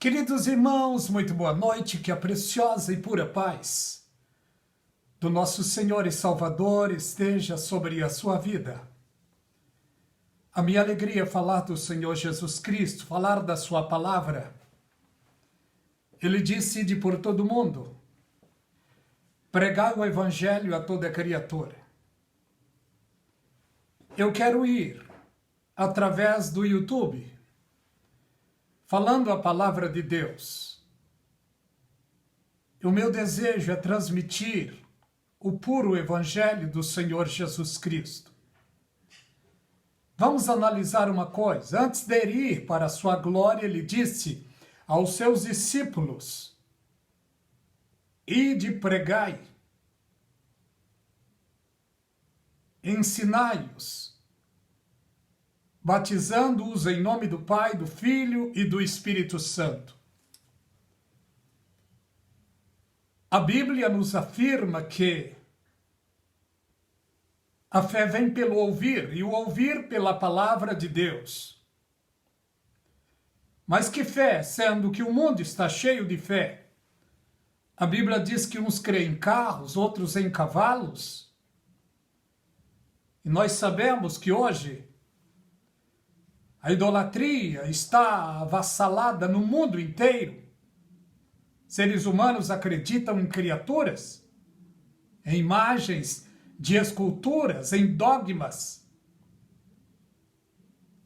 Queridos irmãos, muito boa noite, que a preciosa e pura paz do nosso Senhor e Salvador esteja sobre a sua vida. A minha alegria é falar do Senhor Jesus Cristo, falar da sua palavra. Ele disse: ide por todo o mundo, pregai o evangelho a toda criatura. Eu quero ir através do YouTube, falando a palavra de Deus. O meu desejo é transmitir o puro evangelho do Senhor Jesus Cristo. Vamos analisar uma coisa. Antes de ir para a sua glória, ele disse aos seus discípulos: ide pregai, ensinai-os, batizando-os em nome do Pai, do Filho e do Espírito Santo. A Bíblia nos afirma que a fé vem pelo ouvir, e o ouvir pela palavra de Deus. Mas que fé, sendo que o mundo está cheio de fé? A Bíblia diz que uns creem em carros, outros em cavalos. E nós sabemos que hoje a idolatria está avassalada no mundo inteiro. Seres humanos acreditam em criaturas, em imagens de esculturas, em dogmas.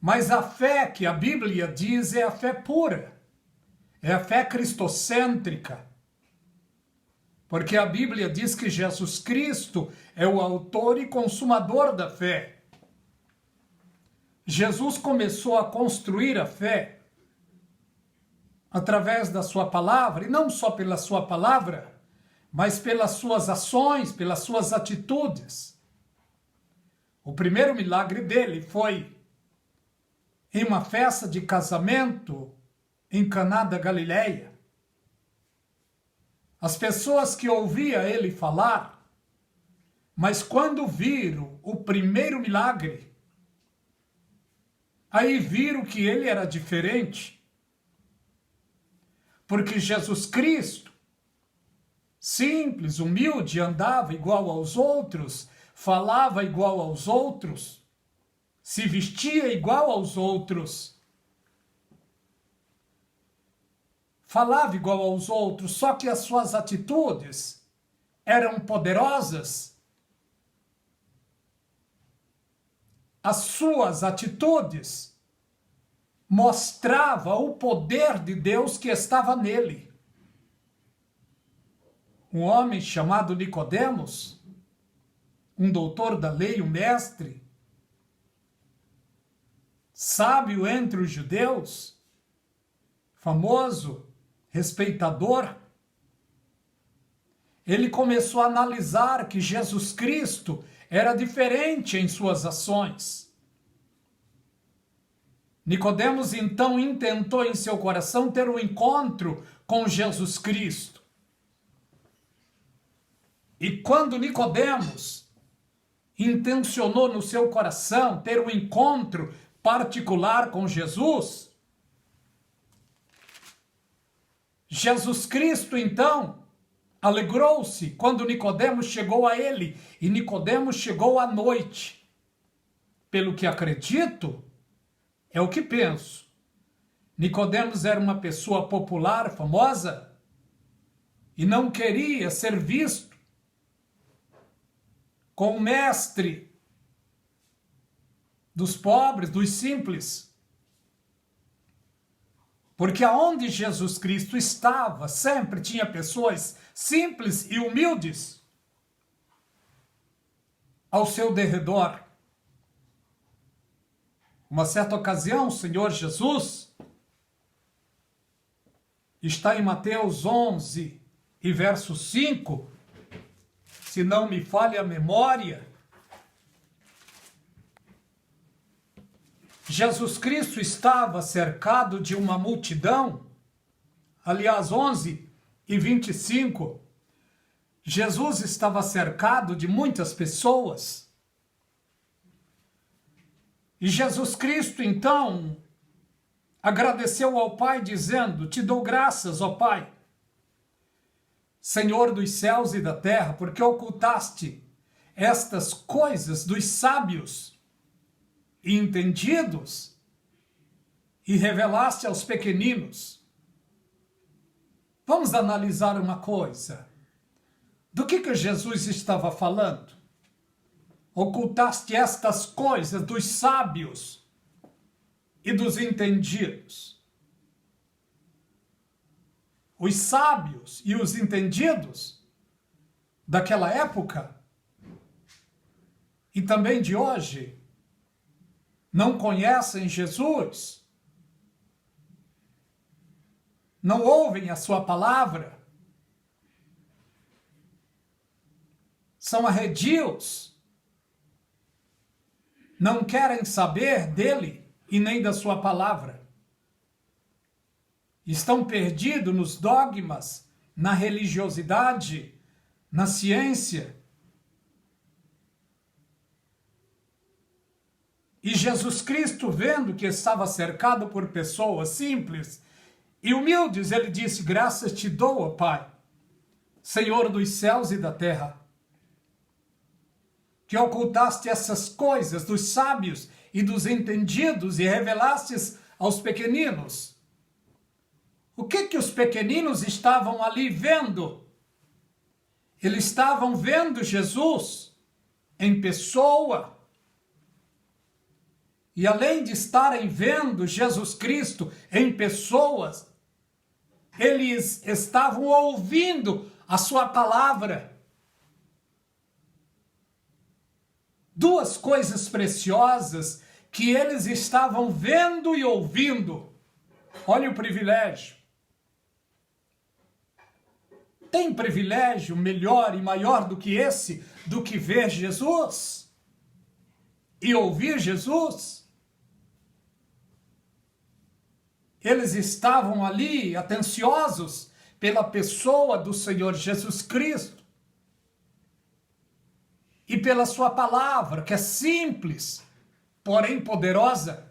Mas a fé que a Bíblia diz é a fé pura, é a fé cristocêntrica. Porque a Bíblia diz que Jesus Cristo é o autor e consumador da fé. Jesus começou a construir a fé através da sua palavra, e não só pela sua palavra, mas pelas suas ações, pelas suas atitudes. O primeiro milagre dele foi em uma festa de casamento em Caná da Galileia. As pessoas que ouviam ele falar, mas quando viram o primeiro milagre, aí viram que ele era diferente. Porque Jesus Cristo, simples, humilde, andava igual aos outros, falava igual aos outros, se vestia igual aos outros, falava igual aos outros, só que as suas atitudes eram poderosas. As suas atitudes mostravam o poder de Deus que estava nele. Um homem chamado Nicodemos, um doutor da lei, um mestre, sábio entre os judeus, famoso, respeitador, ele começou a analisar que Jesus Cristo era diferente em suas ações. Nicodemos então intentou em seu coração ter um encontro com Jesus Cristo. E quando Nicodemos intencionou no seu coração ter um encontro particular com Jesus, Jesus Cristo então alegrou-se quando Nicodemos chegou a ele, e Nicodemos chegou à noite. Pelo que acredito, é o que penso. Nicodemos era uma pessoa popular, famosa, e não queria ser visto como mestre dos pobres, dos simples. Porque aonde Jesus Cristo estava, sempre tinha pessoas simples e humildes ao seu derredor. Uma certa ocasião, o Senhor Jesus está em Mateus 11 e verso 5, se não me falha a memória. Jesus Cristo estava cercado de uma multidão, aliás, 11 e 25, Jesus estava cercado de muitas pessoas. E Jesus Cristo, então, agradeceu ao Pai, dizendo: Te dou graças, ó Pai, Senhor dos céus e da terra, porque ocultaste estas coisas dos sábios e entendidos e revelaste aos pequeninos. Vamos analisar uma coisa. Do que Jesus estava falando? Ocultaste estas coisas dos sábios e dos entendidos. Os sábios e os entendidos daquela época e também de hoje não conhecem Jesus, não ouvem a sua palavra, são arredios, não querem saber dele e nem da sua palavra. Estão perdidos nos dogmas, na religiosidade, na ciência. E Jesus Cristo, vendo que estava cercado por pessoas simples e humildes, ele disse: Graças te dou, ó Pai, Senhor dos céus e da terra, que ocultaste essas coisas dos sábios e dos entendidos e revelastes aos pequeninos. O que os pequeninos estavam ali vendo? Eles estavam vendo Jesus em pessoa. E além de estarem vendo Jesus Cristo em pessoas, eles estavam ouvindo a sua palavra. Duas coisas preciosas que eles estavam vendo e ouvindo. Olha o privilégio. Tem privilégio melhor e maior do que esse, do que ver Jesus e ouvir Jesus? Eles estavam ali atenciosos pela pessoa do Senhor Jesus Cristo e pela sua palavra, que é simples, porém poderosa.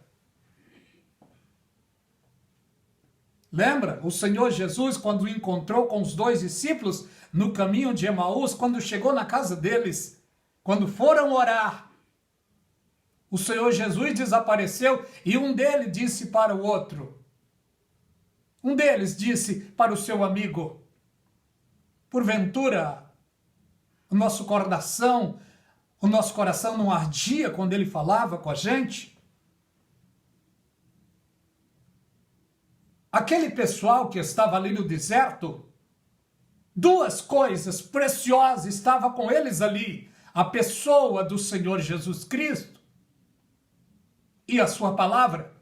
Lembra? O Senhor Jesus, quando encontrou com os dois discípulos no caminho de Emaús, quando chegou na casa deles, quando foram orar, o Senhor Jesus desapareceu e um deles disse para o outro, um deles disse para o seu amigo: porventura, o nosso coração não ardia quando ele falava com a gente? Aquele pessoal que estava ali no deserto, duas coisas preciosas estavam com eles ali: a pessoa do Senhor Jesus Cristo e a sua palavra.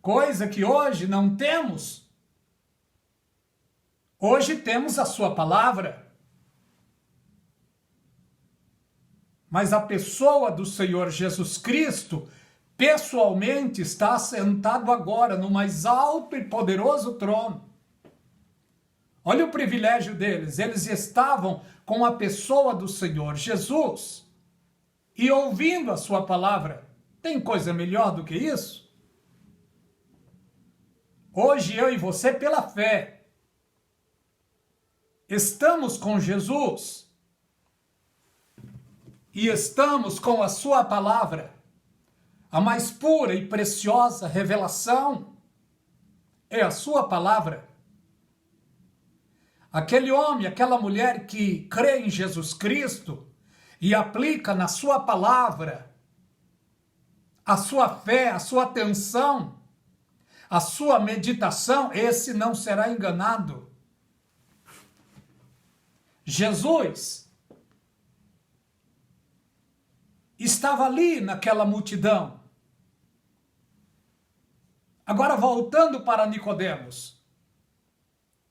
Coisa que hoje não temos. Hoje temos a sua palavra. Mas a pessoa do Senhor Jesus Cristo pessoalmente está sentado agora no mais alto e poderoso trono. Olha o privilégio deles. Eles estavam com a pessoa do Senhor Jesus e ouvindo a sua palavra. Tem coisa melhor do que isso? Hoje eu e você, pela fé, estamos com Jesus e estamos com a sua palavra. A mais pura e preciosa revelação é a sua palavra. Aquele homem, aquela mulher que crê em Jesus Cristo e aplica na sua palavra a sua fé, a sua atenção, a sua meditação, esse não será enganado. Jesus estava ali naquela multidão. Agora voltando para Nicodemos.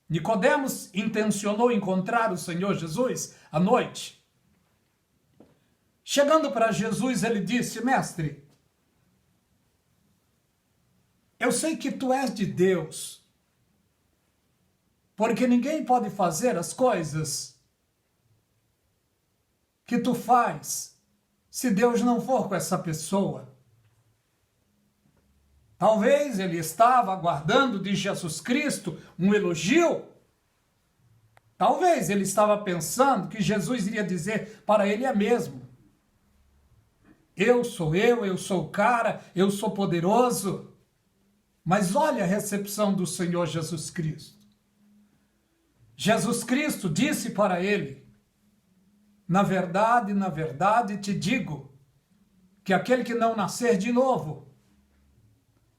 Nicodemos intencionou encontrar o Senhor Jesus à noite. Chegando para Jesus, ele disse: Mestre, eu sei que tu és de Deus, porque ninguém pode fazer as coisas que tu faz se Deus não for com essa pessoa. Talvez ele estava aguardando de Jesus Cristo um elogio. Talvez ele estava pensando que Jesus iria dizer para ele é mesmo. Eu sou o cara, eu sou poderoso. Mas olha a recepção do Senhor Jesus Cristo. Jesus Cristo disse para ele, na verdade te digo, que aquele que não nascer de novo,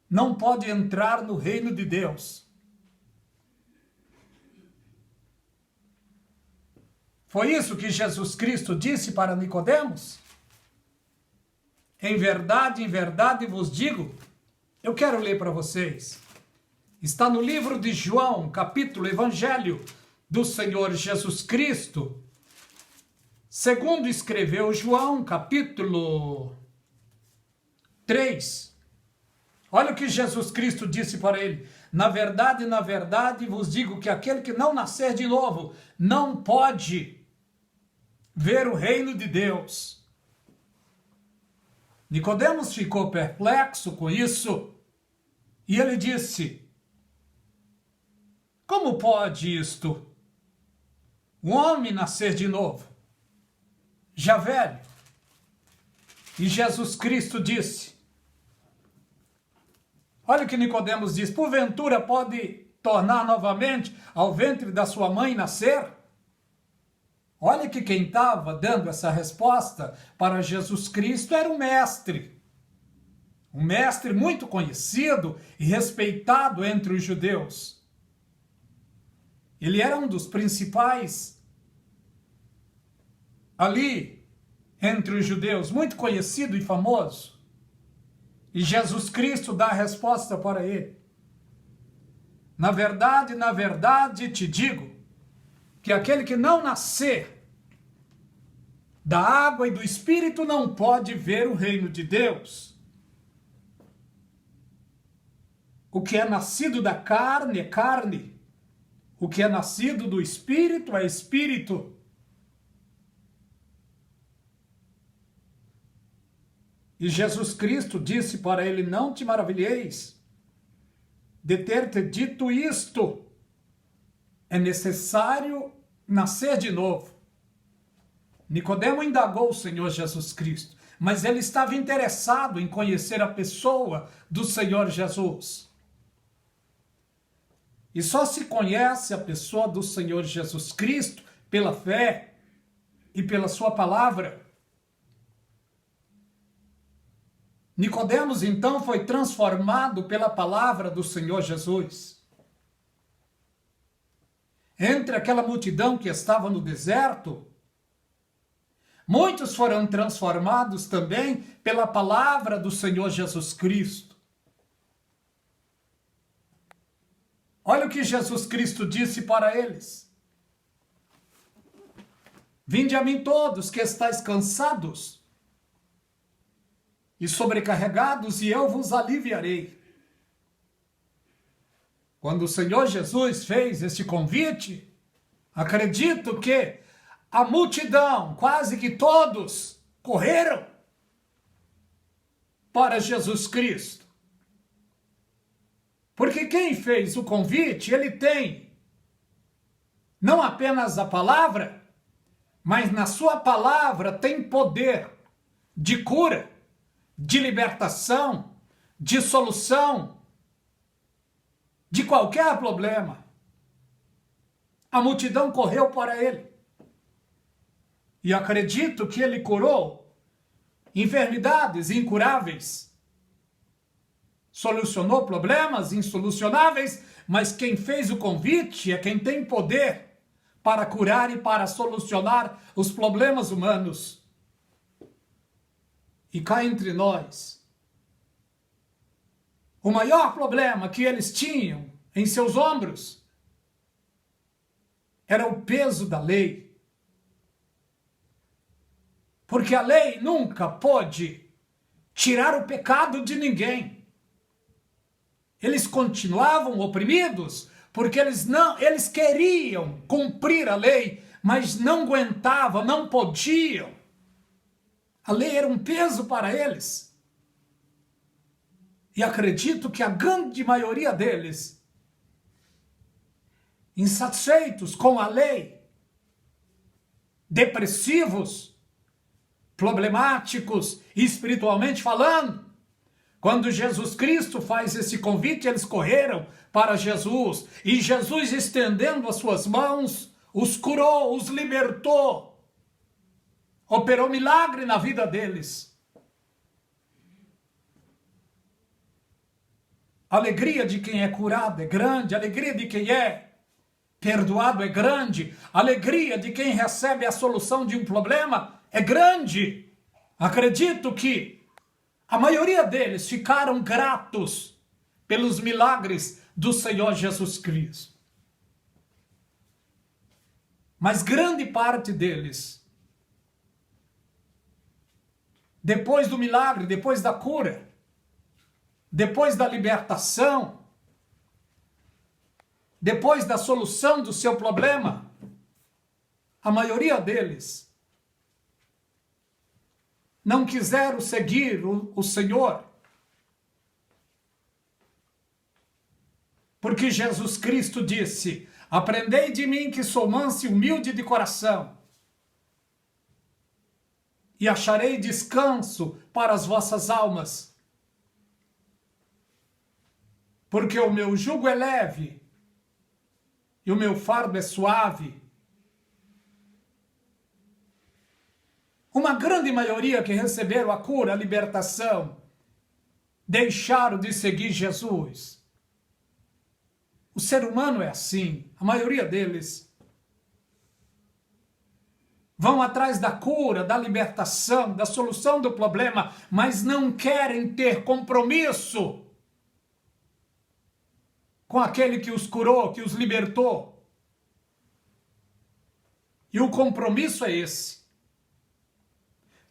não pode entrar no reino de Deus. Foi isso que Jesus Cristo disse para Nicodemos? Em verdade vos digo, eu quero ler para vocês. Está no livro de João, capítulo Evangelho do Senhor Jesus Cristo. Segundo escreveu João, capítulo 3. Olha o que Jesus Cristo disse para ele. Na verdade vos digo que aquele que não nascer de novo não pode ver o reino de Deus. Nicodemos ficou perplexo com isso e ele disse: como pode isto? Um homem nascer de novo, já velho? E Jesus Cristo disse, olha o que Nicodemos diz, porventura pode tornar novamente ao ventre da sua mãe nascer? Olha que quem estava dando essa resposta para Jesus Cristo era um mestre muito conhecido e respeitado entre os judeus. Ele era um dos principais ali entre os judeus, muito conhecido e famoso. E Jesus Cristo dá a resposta para ele. Na verdade te digo, que aquele que não nascer da água e do Espírito não pode ver o reino de Deus. O que é nascido da carne é carne. O que é nascido do Espírito é Espírito. E Jesus Cristo disse para ele, não te maravilheis de ter te dito isto. É necessário nascer de novo. Nicodemo indagou o Senhor Jesus Cristo, mas ele estava interessado em conhecer a pessoa do Senhor Jesus. E só se conhece a pessoa do Senhor Jesus Cristo pela fé e pela sua palavra. Nicodemos então foi transformado pela palavra do Senhor Jesus. Entre aquela multidão que estava no deserto, muitos foram transformados também pela palavra do Senhor Jesus Cristo. Olha o que Jesus Cristo disse para eles. Vinde a mim todos que estáis cansados e sobrecarregados, e eu vos aliviarei. Quando o Senhor Jesus fez este convite, acredito que a multidão, quase que todos, correram para Jesus Cristo. Porque quem fez o convite, ele tem não apenas a palavra, mas na sua palavra tem poder de cura, de libertação, de solução, de qualquer problema. A multidão correu para ele. E acredito que ele curou enfermidades incuráveis. Solucionou problemas insolucionáveis, mas quem fez o convite é quem tem poder para curar e para solucionar os problemas humanos. E cá entre nós, o maior problema que eles tinham em seus ombros era o peso da lei. Porque a lei nunca pôde tirar o pecado de ninguém. Eles continuavam oprimidos porque eles queriam cumprir a lei, mas não aguentavam, não podiam. A lei era um peso para eles. E acredito que a grande maioria deles, insatisfeitos com a lei, depressivos, problemáticos, espiritualmente falando, quando Jesus Cristo faz esse convite, eles correram para Jesus. E Jesus, estendendo as suas mãos, os curou, os libertou. Operou milagre na vida deles. A alegria de quem é curado é grande. A alegria de quem é perdoado é grande. A alegria de quem recebe a solução de um problema é grande. Acredito que a maioria deles ficaram gratos pelos milagres do Senhor Jesus Cristo. Mas grande parte deles, depois do milagre, depois da cura, depois da libertação, depois da solução do seu problema, a maioria deles não quiseram seguir o Senhor. Porque Jesus Cristo disse: aprendei de mim que sou manso e humilde de coração, e acharei descanso para as vossas almas. Porque o meu jugo é leve e o meu fardo é suave. Uma grande maioria que receberam a cura, a libertação, deixaram de seguir Jesus. O ser humano é assim, a maioria deles vão atrás da cura, da libertação, da solução do problema, mas não querem ter compromisso com aquele que os curou, que os libertou. E o compromisso é esse: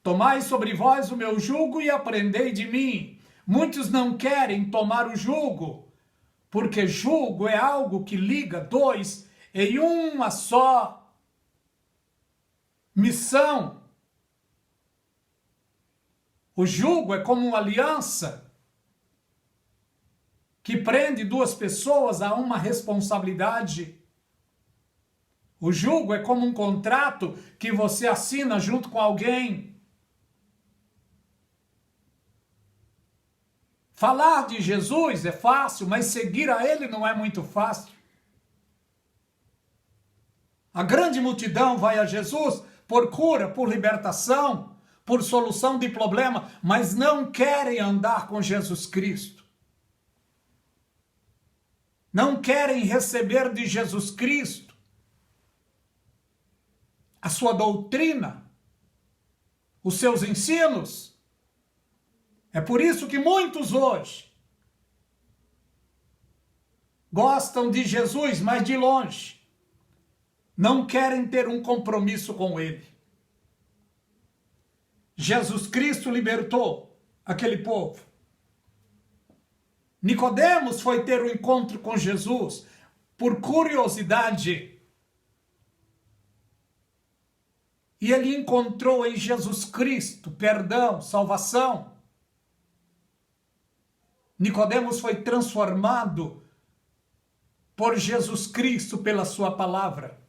tomai sobre vós o meu jugo e aprendei de mim. Muitos não querem tomar o jugo, porque jugo é algo que liga dois em uma só missão. O jugo é como uma aliança que prende duas pessoas a uma responsabilidade. O jugo é como um contrato que você assina junto com alguém. Falar de Jesus é fácil, mas seguir a Ele não é muito fácil. A grande multidão vai a Jesus por cura, por libertação, por solução de problema, mas não querem andar com Jesus Cristo. Não querem receber de Jesus Cristo a sua doutrina, os seus ensinos. É por isso que muitos hoje gostam de Jesus, mas de longe. Não querem ter um compromisso com Ele. Jesus Cristo libertou aquele povo. Nicodemos foi ter um encontro com Jesus por curiosidade. E ele encontrou em Jesus Cristo perdão, salvação. Nicodemos foi transformado por Jesus Cristo pela sua palavra.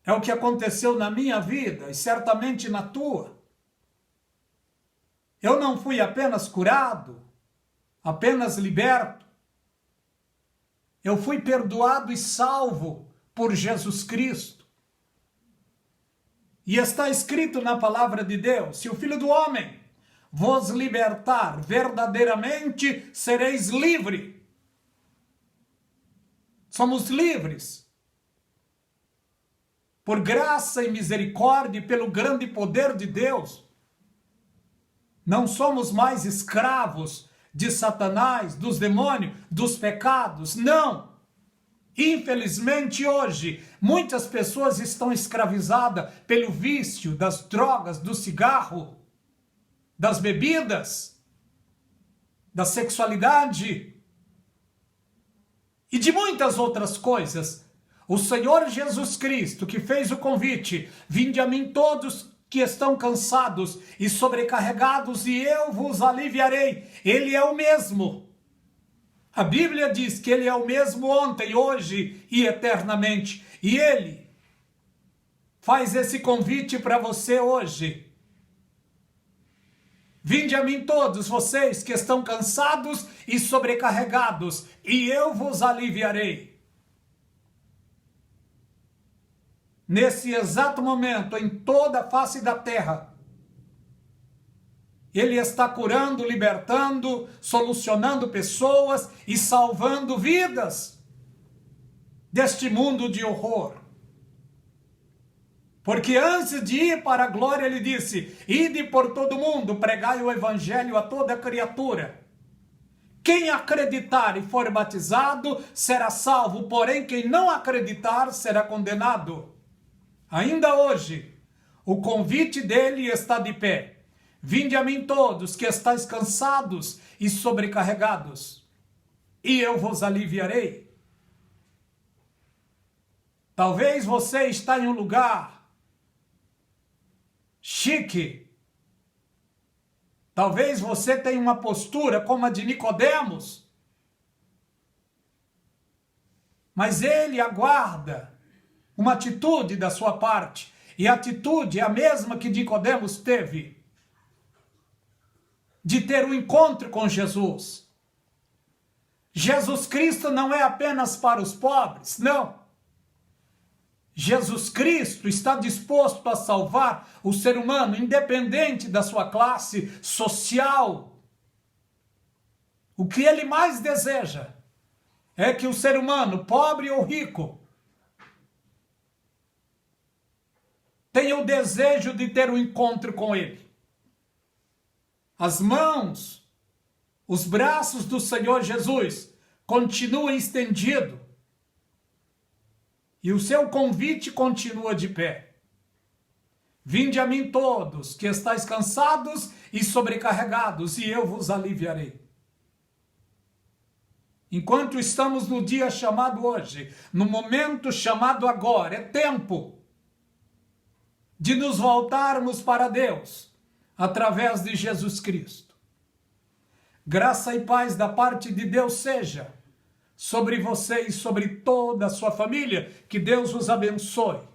É o que aconteceu na minha vida e certamente na tua. Eu não fui apenas curado, apenas liberto. Eu fui perdoado e salvo por Jesus Cristo. E está escrito na palavra de Deus: se o Filho do Homem vos libertar, verdadeiramente sereis livres. Somos livres. Por graça e misericórdia e pelo grande poder de Deus. Não somos mais escravos de Satanás, dos demônios, dos pecados. Não! Infelizmente hoje, muitas pessoas estão escravizadas pelo vício das drogas, do cigarro, das bebidas, da sexualidade e de muitas outras coisas. O Senhor Jesus Cristo, que fez o convite: vinde a mim todos que estão cansados e sobrecarregados, e eu vos aliviarei. Ele é o mesmo. A Bíblia diz que ele é o mesmo ontem, hoje e eternamente. E ele faz esse convite para você hoje. Vinde a mim todos vocês que estão cansados e sobrecarregados, e eu vos aliviarei. Nesse exato momento, em toda a face da terra, Ele está curando, libertando, solucionando pessoas e salvando vidas deste mundo de horror. Porque antes de ir para a glória, Ele disse: ide por todo mundo, pregai o evangelho a toda criatura. Quem acreditar e for batizado será salvo, porém quem não acreditar será condenado. Ainda hoje, o convite dele está de pé. Vinde a mim todos que estáis cansados e sobrecarregados, e eu vos aliviarei. Talvez você está em um lugar chique. Talvez você tenha uma postura como a de Nicodemos. Mas ele aguarda uma atitude da sua parte. E a atitude é a mesma que Nicodemos teve. De ter um encontro com Jesus. Jesus Cristo não é apenas para os pobres, não. Jesus Cristo está disposto a salvar o ser humano, independente da sua classe social. O que ele mais deseja é que o ser humano, pobre ou rico, tenha o desejo de ter um encontro com ele. As mãos, os braços do Senhor Jesus continuam estendidos. E o seu convite continua de pé. Vinde a mim todos, que estáis cansados e sobrecarregados, e eu vos aliviarei. Enquanto estamos no dia chamado hoje, no momento chamado agora, é tempo de nos voltarmos para Deus, através de Jesus Cristo. Graça e paz da parte de Deus seja sobre você e sobre toda a sua família. Que Deus os abençoe.